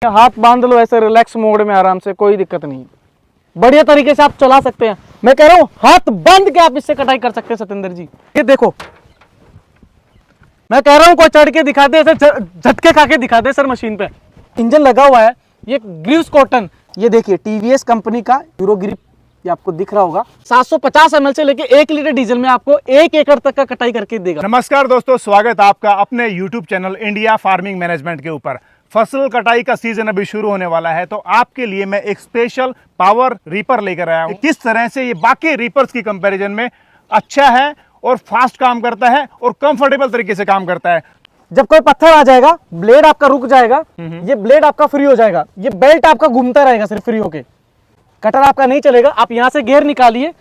हाथ बांध लो ऐसे रिलैक्स मोड में आराम से, कोई दिक्कत नहीं, बढ़िया तरीके से आप चला सकते हैं। मैं कह रहा हूं हाथ बंद के आप इससे कटाई कर सकते हैं सतेंद्र जी। ये देखो, मैं कह रहा हूं कोई चढ़ के दिखा दे, ऐसे झटके खा के दिखा दे सर मशीन पे। इंजन लगा हुआ है, ये ग्रीव्स कॉटन, ये देखिए टीवीएस कंपनी का यूरो ग्रिप, ये आपको दिख रहा होगा। 750 ml से लेके 1 लीटर डीजल में आपको 1 एकड़ तक का कटाई करके देगा। नमस्कार दोस्तों, स्वागत आपका अपने YouTube channel India farming management के ऊपर। फसल कटाई का सीजन अभी शुरू होने वाला है, तो आपके लिए मैं एक स्पेशल पावर रीपर लेकर आया हूं। किस तरह से ये बाकी रीपर्स की कंपैरिजन में अच्छा है और फास्ट काम करता है और कंफर्टेबल तरीके से काम करता है। जब कोई पत्थर आ जाएगा, ब्लेड आपका रुक जाएगा, ये ब्लेड आपका फ्री हो जाएगा, ये बेल्ट आपका घूमता रहेगा सिर्फ फ्री होके, कटर आपका नहीं चलेगा। आप यहाँ से घेर निकालिए,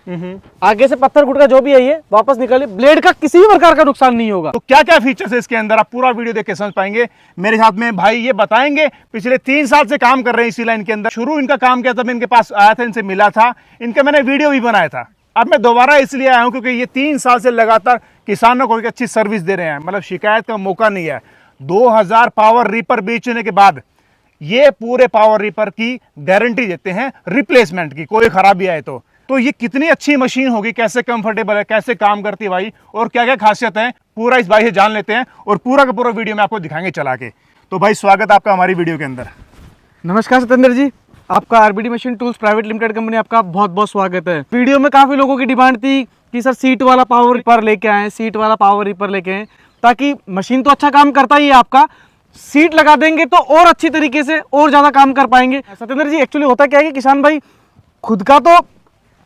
आगे से पत्थर गुटका जो भी है ये वापस निकालिए, ब्लेड का किसी भी प्रकार का नुकसान नहीं होगा। तो क्या क्या फीचर्स है इसके अंदर, आप पूरा वीडियो देख के समझ पाएंगे। मेरे साथ में भाई ये बताएंगे, पिछले 3 साल से काम कर रहे हैं इसी लाइन के अंदर। शुरू इनका काम किया था, मैं इनके पास आया था, इनसे मिला था, इनका मैंने वीडियो भी बनाया था। अब मैं दोबारा इसलिए आया हूँ क्योंकि ये 3 साल से लगातार किसानों को एक अच्छी सर्विस दे रहे हैं, मतलब शिकायत का मौका नहीं है। 2000 पावर रीपर बेचने के बाद ये पूरे पावर रीपर की गारंटी देते हैं रिप्लेसमेंट की, कोई खराबी आए तो ये कितनी अच्छी मशीन होगी, कैसे कंफर्टेबल है, कैसे काम करती है भाई, और क्या क्या खासियत है, पूरा इस भाई से जान लेते हैं और पूरा का पूरा वीडियो में आपको दिखाएंगे चला के। तो भाई स्वागत आपका हमारी वीडियो के अंदर। नमस्कार सतेंद्र जी, आपका RBD machine tools private limited company, आपका बहुत बहुत स्वागत है। वीडियो में काफी लोगों की डिमांड थी कि सर सीट वाला पावर रीपर लेके आए, सीट वाला पावर रीपर लेके आए, ताकि मशीन तो अच्छा काम करता ही है आपका, सीट लगा देंगे तो और अच्छी तरीके से और ज्यादा काम कर पाएंगे। सतेंद्र जी एक्चुअली होता क्या है कि किसान भाई खुद का तो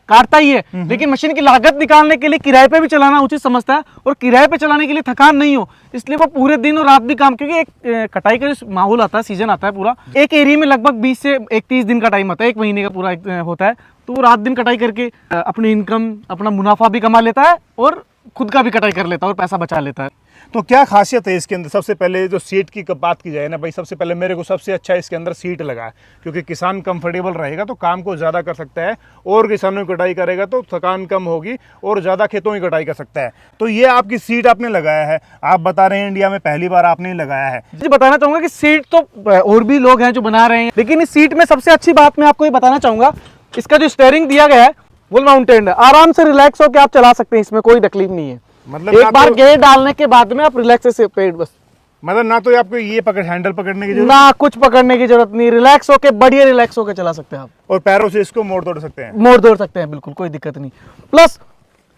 काटता ही है, लेकिन मशीन की लागत निकालने के लिए किराए पे भी चलाना उचित समझता है, और किराए पे चलाने के लिए थकान नहीं हो, इसलिए वो पूरे दिन और रात भी काम, क्योंकि एक कटाई का जो माहौल आता है, सीजन आता है पूरा, एक एरिया में लगभग 20 से 31 दिन का टाइम होता है, 1 महीने का पूरा होता है, तो वो रात दिन कटाई करके अपनी इनकम, अपना मुनाफा भी कमा लेता है और खुद का भी कटाई कर लेता है और पैसा बचा लेता है। तो क्या खासियत है इसके अंदर? सबसे पहले जो सीट की बात की जाए ना भाई, सबसे पहले मेरे को सबसे अच्छा इसके अंदर सीट लगा है, क्योंकि किसान कंफर्टेबल रहेगा तो काम को ज़्यादा कर सकता है, और किसानों की कटाई करेगा तो थकान कम होगी और ज़्यादा खेतों की कटाई कर सकता है। तो ये आपकी सीट आपने लगाया है, आप बता रहे हैं इंडिया में पहली बार आपने लगाया है। जी बताना चाहूंगा कि सीट तो और भी लोग हैं जो बना रहे हैं, लेकिन इस सीट में सबसे अच्छी बात मैं आपको ये बताना चाहूंगा, इसका जो स्टीयरिंग दिया गया है वो माउंटेड है, आराम से रिलैक्स होकर आप चला सकते हैं, इसमें कोई तकलीफ नहीं है। मतलब एक बार गेयर डालने के बाद में आप रिलैक्स से पेट बस, मतलब ना तो आपको ये हैंडल पकड़ने की जरूरत, ना कुछ पकड़ने की जरूरत नहीं, रिलैक्स होके बढ़िया रिलैक्स होके चला सकते हैं आप, और पैरों से इसको मोड़ तोड़ सकते हैं, मोड़ तोड़ सकते हैं, बिल्कुल कोई दिक्कत नहीं। प्लस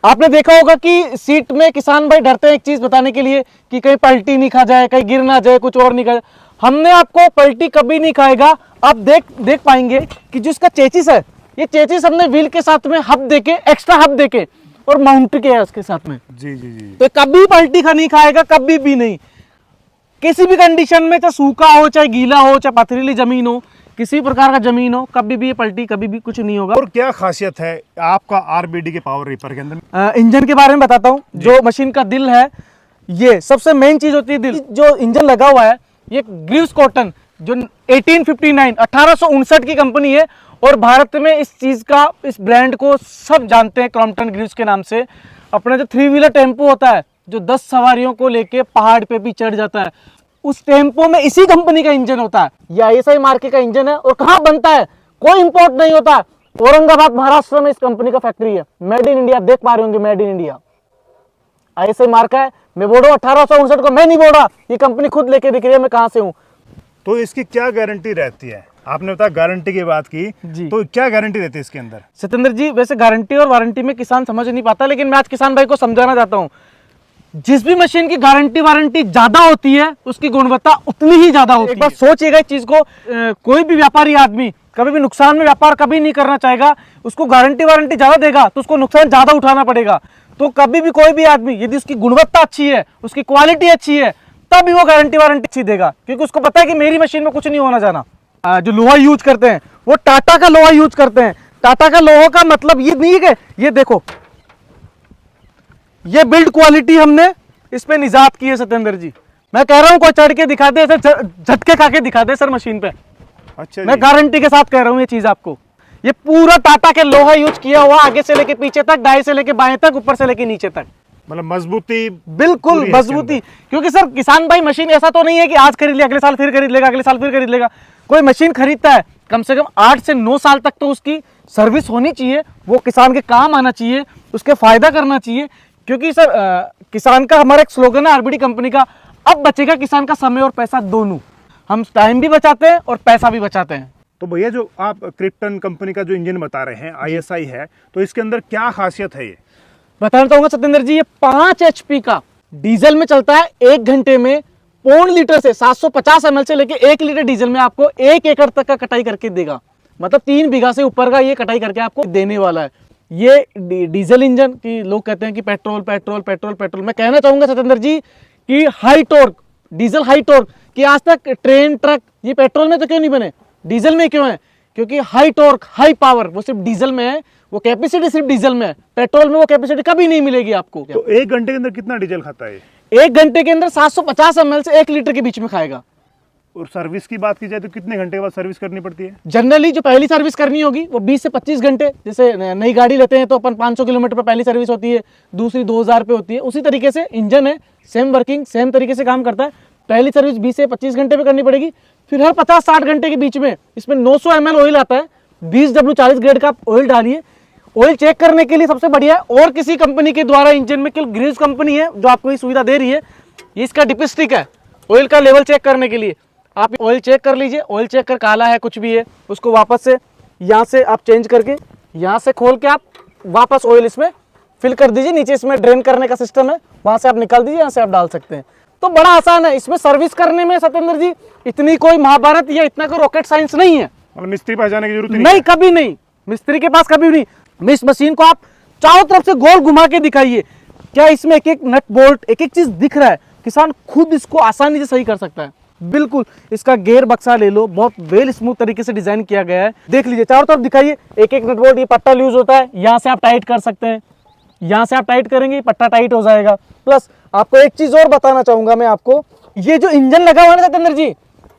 आपने देखा होगा कि सीट में किसान भाई डरते हैं एक चीज बताने के लिए कि कहीं पलटी नहीं खा जाए, कहीं गिर ना जाए, कुछ और नहीं कर, हमने आपको पलटी कभी नहीं खाएगा। आप देख पाएंगे कि जो इसका चेचिस है, ये चेचिस हमने व्हील के साथ में हब देके, एक्स्ट्रा हब देके और माउंट किया है उसके साथ में। जी जी जी, तो कभी पलटी का नहीं खाएगा, कभी भी नहीं, किसी भी कंडीशन में, चाहे सूखा हो, चाहे गीला हो, चाहे पथरीली जमीन हो, किसी प्रकार का जमीन हो, कभी भी ये पलटी कभी भी कुछ नहीं होगा। और क्या खासियत है आपका आरबीडी के पावर रीपर के अंदर? इंजन के बारे में बताता हूँ, जो मशीन का दिल है, ये सबसे मेन चीज होती है दिल। जो इंजन लगा हुआ है ये ग्रीव्स कॉटन, जो 1859 की कंपनी है, और भारत में इस चीज का, इस ब्रांड को सब जानते हैं क्रॉम्पटन ग्रीव्स के नाम से। अपना जो 3 व्हीलर टेम्पो होता है, जो 10 सवारियों को लेके पहाड़ पे भी चढ़ जाता है, उस टेम्पो में इसी कंपनी का इंजन होता है। ये ISI मार्के का इंजन है, और कहाँ बनता है, कोई इंपोर्ट नहीं होता, औरंगाबाद महाराष्ट्र में इस कंपनी का फैक्ट्री है। मेड इन इंडिया, देख पा रहे होंगे, मेड इन इंडिया ISI मार्का है। मैं बोल रहा हूँ 1859 को, मैं नहीं बोल रहा, ये कंपनी खुद लेके दिख रही है मैं कहाँ से हूँ। तो इसकी क्या गारंटी रहती है? आपने बताया गारंटी की बात की जी, तो क्या गारंटी रहती है इसके अंदर? सतेंद्र जी वैसे गारंटी और वारंटी में किसान समझ नहीं पाता, लेकिन मैं आज किसान भाई को समझाना चाहता हूँ, जिस भी मशीन की गारंटी वारंटी ज्यादा होती है, उसकी गुणवत्ता उतनी ही ज्यादा होती है। एक बार सोचिएगा इस चीज को, कोई भी व्यापारी आदमी कभी भी नुकसान में व्यापार कभी नहीं करना चाहेगा। उसको गारंटी वारंटी ज्यादा देगा तो उसको नुकसान ज्यादा उठाना पड़ेगा। तो कभी भी कोई भी आदमी यदि उसकी गुणवत्ता अच्छी है, उसकी क्वालिटी अच्छी है, तभी वो गारंटी वारंटी अच्छी देगा, क्योंकि उसको पता है कि मेरी मशीन में कुछ नहीं होना जाना। जो लोहा यूज करते हैं वो टाटा का लोहा यूज करते हैं। टाटा का लोहा का मतलब ये नहीं है कि ये देखो, ये बिल्ड क्वालिटी हमने इस पे निजात की है सतेंद्र जी। मैं कह रहा हूं कोई चढ़ के दिखा दे, ऐसे झटके खा के दिखा दे सर मशीन पे। अच्छा, मैं गारंटी के साथ कह रहा हूं ये चीज आपको। ये पूरा टाटा के लोहा यूज किया हुआ, आगे से लेके पीछे तक, दाएं से लेके बाएं तक, ऊपर से लेके नीचे तक। मतलब मजबूती, बिल्कुल मजबूती, क्योंकि सर किसान भाई मशीन ऐसा तो नहीं है कि आज खरीद लिया अगले साल फिर खरीद लेगा, अगले साल फिर खरीद लेगा। कोई मशीन खरीदता है कम से कम 8 से 9 साल तक तो उसकी सर्विस होनी चाहिए, वो किसान के काम आना चाहिए, उसके फायदा करना चाहिए। क्योंकि सर किसान का हमारा एक स्लोगन है आरबीडी कंपनी का, अब बचेगा किसान का समय और पैसा दोनों। हम टाइम भी बचाते हैं और पैसा भी बचाते हैं। तो भैया जो आप क्रिप्टन कंपनी का जो इंजन बता रहे हैं ISI है, तो इसके अंदर क्या खासियत है? ये बताना चाहूंगा सत्येंद्र जी, ये 5 HP का डीजल में चलता है। 1 घंटे में 0.5 लीटर से 750 ml से लेके 1 लीटर डीजल में आपको 1 एकड़ तक का कटाई करके देगा। मतलब 3 बीघा से ऊपर का ये कटाई करके आपको देने वाला है। ये डीजल इंजन की लोग कहते हैं कि पेट्रोल पेट्रोल पेट्रोल पेट्रोल, मैं कहना चाहूंगा सत्येंद्र जी कि high torque, diesel high torque, कि आज तक ट्रेन ट्रक ये पेट्रोल में तो क्यों नहीं बने, डीजल में क्यों है? क्योंकि हाई टॉर्क हाई पावर वो सिर्फ डीजल में है, वो कैपेसिटी सिर्फ डीजल में है। पेट्रोल में वो कैपेसिटी कभी नहीं मिलेगी आपको। तो 1 घंटे के अंदर कितना डीजल खाता है? 1 घंटे के अंदर 750 ml से 1 लीटर के बीच में खाएगा। और सर्विस की बात की जाए तो कितने घंटे के बाद सर्विस करनी पड़ती है? जनरली जो पहली सर्विस करनी होगी वो 20 से 25 घंटे। जैसे नई गाड़ी लेते हैं तो अपन 500 किलोमीटर पर पहली सर्विस होती है, दूसरी 2000 पे होती है। उसी तरीके से इंजन है, सेम वर्किंग सेम तरीके से काम करता है। पहली सर्विस 20 से 25 घंटे पे करनी पड़ेगी। फिर हर 50-60 घंटे के बीच में इसमें 900 ml ऑयल आता है, 20W40 ग्रेड का ऑयल डालिए। ऑयल चेक करने के लिए सबसे बढ़िया है, और किसी कंपनी के द्वारा इंजन में केवल ग्रीव्स कंपनी है जो आपको ये सुविधा दे रही है। ये इसका डिपस्टिक है ऑयल का लेवल चेक करने के लिए। आप ऑयल चेक कर लीजिए, ऑयल चेक कर काला है कुछ भी है उसको वापस से यहाँ से आप चेंज करके यहाँ से खोल के आप वापस ऑयल इसमें फिल कर दीजिए। नीचे इसमें ड्रेन करने का सिस्टम है, वहाँ से आप निकाल दीजिए, यहाँ से आप डाल सकते हैं। तो बड़ा आसान है इसमें सर्विस करने में सत्येंद्र जी। इतनी कोई महाभारत या इतना कोई रॉकेट साइंस नहीं है। मतलब मिस्त्री पास जाने की जरूरत नहीं, कभी नहीं, मिस्त्री के पास कभी नहीं। इस मशीन को आप चारों तरफ से गोल घुमा के दिखाइए, क्या इसमें एक एक नट बोल्ट एक एक चीज दिख रहा है। किसान खुद इसको आसानी से सही कर सकता है। बिल्कुल इसका गेयर बक्सा ले लो, बहुत वेल स्मूथ तरीके से डिजाइन किया गया है। देख लीजिए चारों तरफ दिखाइए, एक एक नट बोल्ट, ये पट्टा यूज होता है, यहाँ से आप टाइट कर सकते हैं, यहाँ से आप टाइट करेंगे पट्टा टाइट हो जाएगा। प्लस आपको एक चीज और बताना चाहूंगा मैं आपको, ये जो इंजन लगा हुआ है ना सत्येंद्र जी,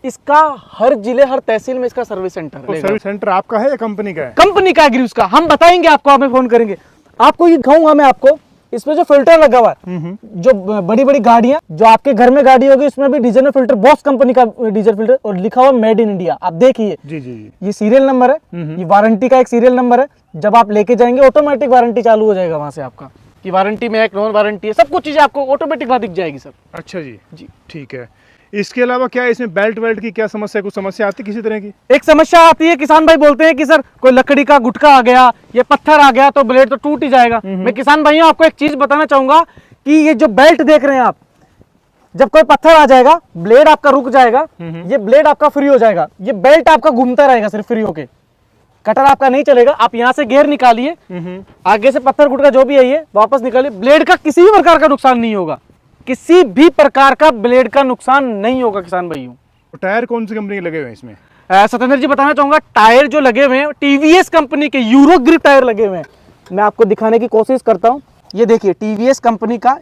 इसका हर जिले हर तहसील में इसका सर्विस सेंटर है। सर्विस सेंटर आपका है या कंपनी का है? कंपनी का ग्रीव्स का, हम बताएंगे आपको, हमें फोन करेंगे। आपको ये दिखाऊंगा मैं आपको, इसमें जो फिल्टर लगा हुआ है, जो बड़ी बड़ी गाड़ियां, जो आपके घर में गाड़ी होगी उसमें भी डीजल में फिल्टर, बॉस कंपनी का डीजल फिल्टर, और लिखा हुआ मेड इन इंडिया। आप देखिए जी जी जी, ये सीरियल नंबर है, ये वारंटी का एक सीरियल नंबर है। जब आप लेके जाएंगे ऑटोमेटिक वारंटी चालू हो जाएगा वहां से आपका, कि वारंटी में एक नॉन वारंटी है, सब कुछ चीजें आपको ऑटोमेटिक वहां दिख जाएगी सर। अच्छा जी जी, ठीक है। इसके अलावा क्या इसमें बेल्ट वेल्ट की क्या समस्या, कुछ समस्या आती है किसी तरह की? एक समस्या आती है, किसान भाई बोलते हैं कि सर कोई लकड़ी का गुटका आ गया या पत्थर आ गया तो ब्लेड तो टूट ही जाएगा। मैं किसान भाइयों आपको एक चीज बताना चाहूंगा कि ये जो बेल्ट देख रहे हैं आप, जब कोई पत्थर आ जाएगा ब्लेड आपका रुक जाएगा, ये ब्लेड आपका फ्री हो जाएगा, ये बेल्ट आपका घूमता रहेगा सिर्फ फ्री होके, कटर आपका नहीं चलेगा। आप यहाँ से गियर निकालिए, आगे से पत्थर गुटका जो भी है ये वापस निकालिए, ब्लेड का किसी भी प्रकार का नुकसान नहीं होगा, किसी भी प्रकार का ब्लेड का नुकसान नहीं होगा किसान भाइयों। टायर कौन सी कंपनी के लगे हुए हैं इसमें? सत्येंद्र जी बताना चाहूंगा, टायर जो लगे हुए हैं टीवीएस कंपनी के यूरो ग्रिप टायर लगे हुए हैं। मैं आपको दिखाने की कोशिश करता हूं, ये देखिए टीवीएस कंपनी का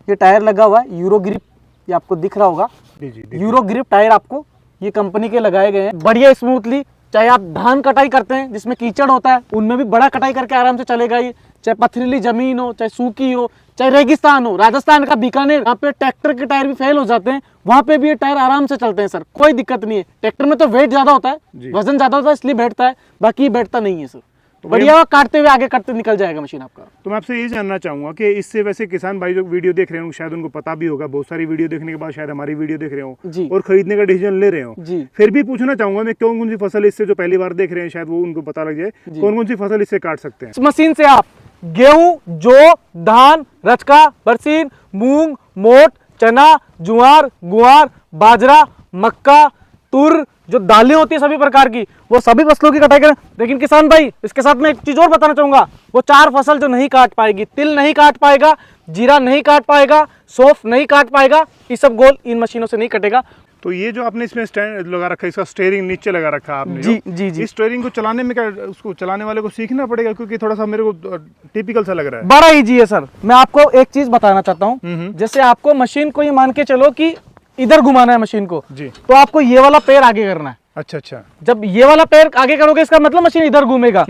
ये टायर लगा हुआ है, यूरो ग्रिप, ये आपको दिख रहा होगा। जी जी, यूरो ग्रिप टायर आपको ये कंपनी के लगाए गए हैं, बढ़िया स्मूथली। चाहे आप धान कटाई करते हैं जिसमें कीचड़ होता है, उनमें भी बड़ा कटाई करके आराम से चलेगा ये। चाहे पथरीली जमीन हो, चाहे सूखी हो, चाहे रेगिस्तान हो, राजस्थान का बीकानेर, यहाँ पे ट्रैक्टर के टायर भी फेल हो जाते हैं, वहाँ पे भी ये टायर आराम से चलते हैं सर, कोई दिक्कत नहीं है। ट्रैक्टर में तो वेट ज्यादा होता है, वजन ज्यादा होता है इसलिए बैठता है, बाकी ये बैठता नहीं है सर। बढ़िया काटते हुए आगे काटते निकल जाएगा मशीन आपका। तो मैं आपसे ये जानना चाहूंगा कि इससे वैसे किसान भाई जो वीडियो देख रहे हो शायद उनको पता भी होगा, बहुत सारी वीडियो देखने के बाद शायद हमारी वीडियो देख रहे हो जी, और खरीदने का डिसीजन ले रहे हो जी। फिर भी पूछना चाहूंगा मैं, कौन सी फसल इससे, जो पहली बार देख रहे हैं शायद वो उनको पता लग जाए, कौन सी फसल इससे काट सकते हैं? इस मशीन से आप गेहूं, जौ, धान, रचका, बरसीन, मूंग, मोट, चना, ज्वार, गुआर, बाजरा, मक्का, तुर, जो दालें होती है सभी प्रकार की, वो सभी फसलों की कटाई करें। लेकिन किसान भाई इसके साथ मैं एक चीज और बताना चाहूंगा, वो 4 फसल जो नहीं काट पाएगी, तिल नहीं काट पाएगा, जीरा नहीं काट पाएगा, सौंफ नहीं काट पाएगा, ये सब गोल इन मशीनों से नहीं कटेगा। तो ये जो आपने इसमें स्टैंड लगा रखा है, इसका स्टीयरिंग नीचे लगा रखा है आपने, जी जी जी, इस स्टीयरिंग को चलाने में क्या उसको चलाने वाले को सीखना पड़ेगा? क्योंकि थोड़ा सा मेरे को टिपिकल सा लग रहा है। बड़ा इजी है सर। मैं आपको एक चीज बताना चाहता हूँ, जैसे आपको मशीन को ये मान के चलो कि इधर घुमाना है मशीन को जी, तो आपको ये वाला पैर आगे करना है। अच्छा अच्छा, जब ये वाला पैर आगे करोगे इसका मतलब मशीन इधर घूमेगा,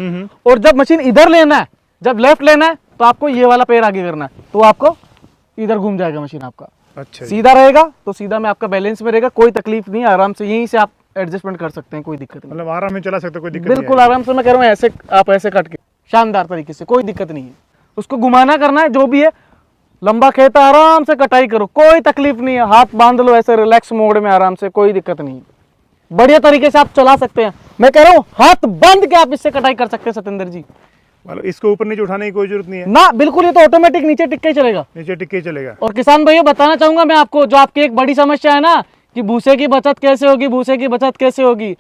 और जब मशीन इधर लेना है, जब लेफ्ट लेना है तो आपको ये वाला पैर आगे करना है, तो आपको इधर घूम जाएगा मशीन आपका। अच्छा सीधा रहेगा तो सीधा में आपका बैलेंस में रहेगा, कोई तकलीफ नहीं, आराम से यहीं से आप एडजस्टमेंट कर सकते हैं, कोई दिक्कत नहीं। मतलब आराम में चला सकते, कोई दिक्कत नहीं बिल्कुल आराम से, मैं कह रहा हूँ ऐसे आप ऐसे काट के शानदार तरीके से, कोई दिक्कत नहीं है। उसको घुमाना करना है, जो भी है, लंबा खेत है, आराम से कटाई करो, कोई तकलीफ नहीं है। हाथ बांध लो ऐसे रिलैक्स मोड में आराम से, कोई दिक्कत नहीं है। बढ़िया तरीके से आप चला सकते हैं। मैं कह रहा हूँ हाथ बंद के आप इससे कटाई कर सकते हैं सतेंद्र जी। मतलब इसको ऊपर नीचे उठाने की कोई जरूरत नहीं है ना, बिल्कुल, ये तो ऑटोमेटिक नीचे टिक के ही चलेगा, नीचे टिक के चलेगा। और किसान भाइयों बताना चाहूंगा मैं आपको, जो आपकी एक बड़ी समस्या है ना कि भूसे की बचत कैसे होगी, भूसे की बचत कैसे होगी,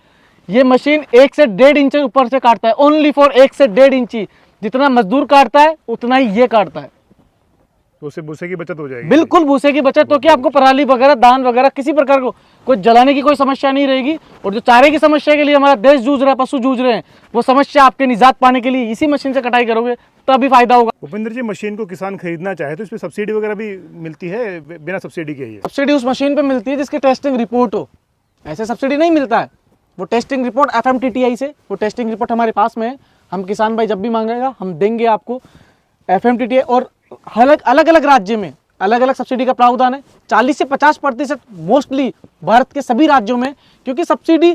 ये मशीन 1 से 1.5 इंच ऊपर से काटता है, ओनली फॉर 1 से 1.5 इंची। जितना मजदूर काटता है उतना ही ये काटता है। तो उससे भूसे की बचत हो जाएगी। बिल्कुल भूसे की बचत, तो कि आपको पराली वगैरह, धान वगैरह किसी प्रकार को कोई जलाने की कोई समस्या नहीं रहेगी। और जो चारे की समस्या के लिए हमारा देश जूझ रहा है, पशु जूझ रहे हैं, वो समस्या आपके निजात पाने के लिए इसी मशीन से कटाई करोगे तभी फायदा होगा। भूपेंद्र जी, मशीन को किसान खरीदना चाहे तो इस पे सब्सिडी वगैरह भी मिलती है, बिना सब्सिडी के ही है? सब्सिडी उस मशीन पे मिलती है जिसकी टेस्टिंग रिपोर्ट हो, ऐसे सब्सिडी नहीं मिलता है। वो टेस्टिंग रिपोर्ट FMTTI से, वो टेस्टिंग रिपोर्ट हमारे पास में है। हम किसान भाई जब भी मांगेगा हम देंगे आपको FMTTI। और अलग अलग राज्य में अलग अलग सब्सिडी का प्रावधान है, 40 से 50% मोस्टली भारत के सभी राज्यों में, क्योंकि सब्सिडी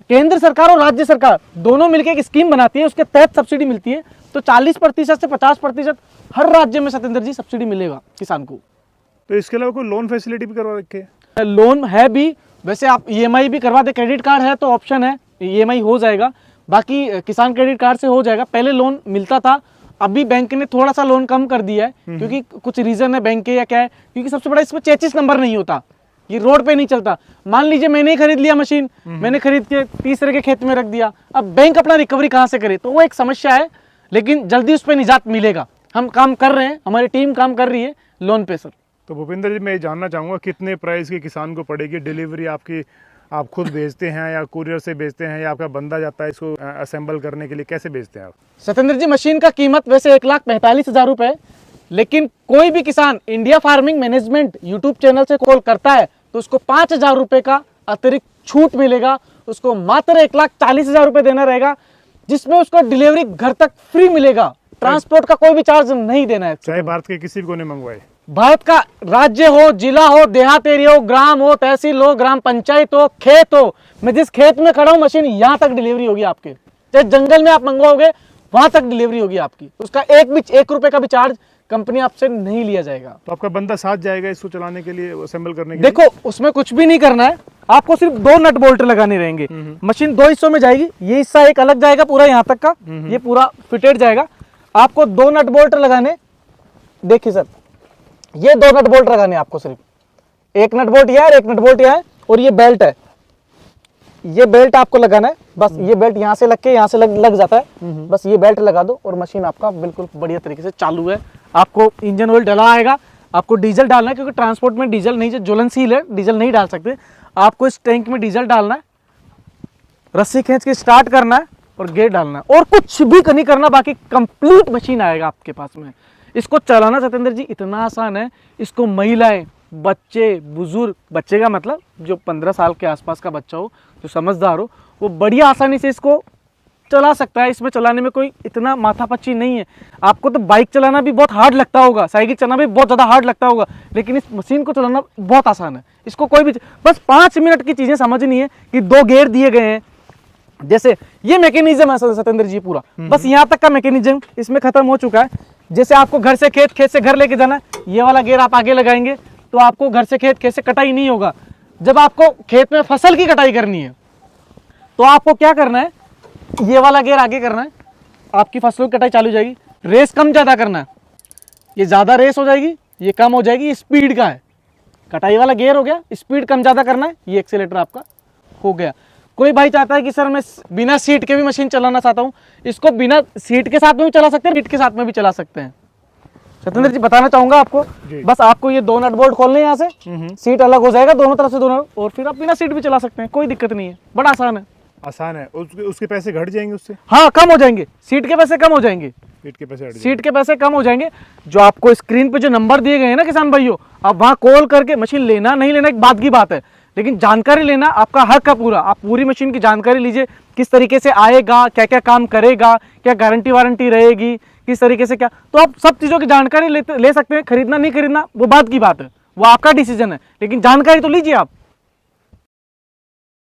केंद्र सरकार और राज्य सरकार दोनों मिलकर एक स्कीम बनाती है, उसके तहत सब्सिडी मिलती है। तो 40% से 50% हर राज्य में सतेंद्र जी सब्सिडी मिलेगा किसान को। तो इसके अलावा कोई लोन फैसिलिटी भी करवा रखे है? लोन है भी, वैसे आप EMI भी करवा दे, क्रेडिट कार्ड है तो ऑप्शन है, EMI हो जाएगा, बाकी किसान क्रेडिट कार्ड से हो जाएगा। पहले लोन मिलता था, अभी बैंक ने थोड़ा सा लोन कम कर दिया है, क्योंकि कुछ रीजन है बैंक के या क्या है, क्योंकि सबसे बड़ा इसमें चेचिस नंबर नहीं होता, ये रोड पे नहीं चलता। मान लीजिए मैंने ही खरीद लिया मशीन, मैंने खरीद के तीसरे के खेत में रख दिया, अब बैंक अपना रिकवरी कहाँ से करे, तो वो एक समस्या है। लेकिन जल्दी उस पर निजात मिलेगा, हम काम कर रहे हैं, हमारी टीम काम कर रही है लोन पे सर। तो भूपेंद्र जी, मैं जानना चाहूँगा कितने प्राइस की किसान को पड़ेगी डिलीवरी आपकी? आप खुद भेजते हैं या कुरियर से भेजते हैं, या आपका बंदा जाता है इसको असेंबल करने के लिए? कैसे भेजते हैं आप? सतेंद्र जी, मशीन का कीमत वैसे 1,45,000 रुपए है, लेकिन कोई भी किसान India farming management YouTube channel से कॉल करता है तो उसको 5,000 रुपए का अतिरिक्त छूट मिलेगा। उसको मात्र 1,40,000 रुपए देना रहेगा, जिसमें उसको डिलीवरी घर तक फ्री मिलेगा, ट्रांसपोर्ट का कोई भी चार्ज नहीं देना है। चाहे भारत के किसी भी कोने मंगवाए, भारत का राज्य हो, जिला हो, देहात एरिया हो, ग्राम हो, तहसील हो, ग्राम पंचायत हो, खेत हो, मैं जिस खेत में खड़ा हूं मशीन यहाँ तक डिलीवरी होगी आपके। चाहे जंगल में आप मंगवाओगे वहां तक डिलीवरी होगी आपकी, उसका 1 रुपए का भी चार्ज कंपनी आपसे नहीं लिया जाएगा। तो आपका बंदा साथ जाएगा इसको चलाने के लिए, असेंबल करने के लिए? देखो उसमें कुछ भी नहीं करना है, आपको सिर्फ 2 नट बोल्ट लगाने रहेंगे। मशीन 2 हिस्सों में जाएगी, ये हिस्सा एक अलग जाएगा पूरा यहाँ तक का, ये पूरा फिटेड जाएगा। आपको 2 नट बोल्ट लगाने, देखिए सर, ये 2 नट बोल्ट लगाने आपको, सिर्फ एक नट बोल्ट यहाँ है, एक नट बोल्ट यहाँ है, और ये बेल्ट है, ये बेल्ट आपको लगाना है। बस ये बेल्ट यहाँ से लग के यहाँ से लग जाता है, बस ये बेल्ट लगा दो और मशीन आपका बिल्कुल बढ़िया तरीके से चालू है। आपको इंजन ऑयल डला आएगा, आपको डीजल डालना है, क्योंकि ट्रांसपोर्ट में डीजल नहीं, ज्वलनशील है, डीजल नहीं डाल सकते। आपको इस टैंक में डीजल डालना है, रस्सी खींच के स्टार्ट करना है और गेयर डालना है, और कुछ भी नहीं करना, बाकी कंप्लीट मशीन आएगा आपके पास में। इसको चलाना सतेंद्र जी इतना आसान है, इसको महिलाएं, बच्चे, बुजुर्ग, बच्चे का मतलब जो 15 साल के आसपास का बच्चा हो, जो समझदार हो, वो बढ़िया आसानी से इसको चला सकता है। इसमें चलाने में कोई इतना माथापच्ची नहीं है। आपको तो बाइक चलाना भी बहुत हार्ड लगता होगा, साइकिल चलाना भी बहुत ज़्यादा हार्ड लगता होगा, लेकिन इस मशीन को चलाना बहुत आसान है। इसको कोई भी बस 5 मिनट की चीज़ें समझनी है कि 2 गेयर दिए गए हैं, जैसे ये मैकेनिज्म है सतेंद्र जी पूरा, बस यहाँ तक का मैकेनिज्म इसमें खत्म हो चुका है। जैसे आपको घर से खेत, खेत से घर लेके जाना है, ये वाला गेयर आप आगे लगाएंगे तो आपको घर से खेत, खेत से कटाई नहीं होगा। जब आपको खेत में फसल की कटाई करनी है तो आपको क्या करना है, ये वाला गेयर आगे करना है, आपकी फसलों की कटाई चालू हो जाएगी। रेस कम ज़्यादा करना है, ये ज़्यादा रेस हो जाएगी, ये कम हो जाएगी, ये स्पीड का है। कटाई वाला गेयर हो गया, स्पीड कम ज़्यादा करना है, ये एक्सीलेटर आपका हो गया। कोई भाई चाहता है कि सर मैं बिना सीट के भी मशीन चलाना चाहता हूँ, इसको बिना सीट के साथ में भी चला सकते हैं, सीट के साथ में भी चला सकते हैं। सतेंद्र जी बताना चाहूंगा आपको, बस आपको ये 2 नट बोल्ट खोलने हैं यहाँ से, सीट अलग हो जाएगा दोनों तरफ से, दोनों, और फिर आप बिना सीट भी चला सकते हैं, कोई दिक्कत नहीं है, बड़ा आसान है। आसान है। उसके पैसे घट जाएंगे उससे? हाँ, कम हो जाएंगे, सीट के पैसे कम हो जाएंगे, सीट के पैसे सीट के पैसे कम हो जाएंगे। जो आपको स्क्रीन पे जो नंबर दिए गए हैं ना किसान भाइयों, आप वहाँ कॉल करके मशीन लेना नहीं लेना एक बात की बात है, लेकिन जानकारी लेना आपका हक है पूरा। आप पूरी मशीन की जानकारी लीजिए, किस तरीके से आएगा, क्या क्या काम करेगा, क्या गारंटी वारंटी रहेगी, किस तरीके से क्या, तो आप सब चीज़ों की जानकारी ले सकते हैं। खरीदना नहीं खरीदना वो बात की बात है, वो आपका डिसीजन है, लेकिन जानकारी तो लीजिए आप।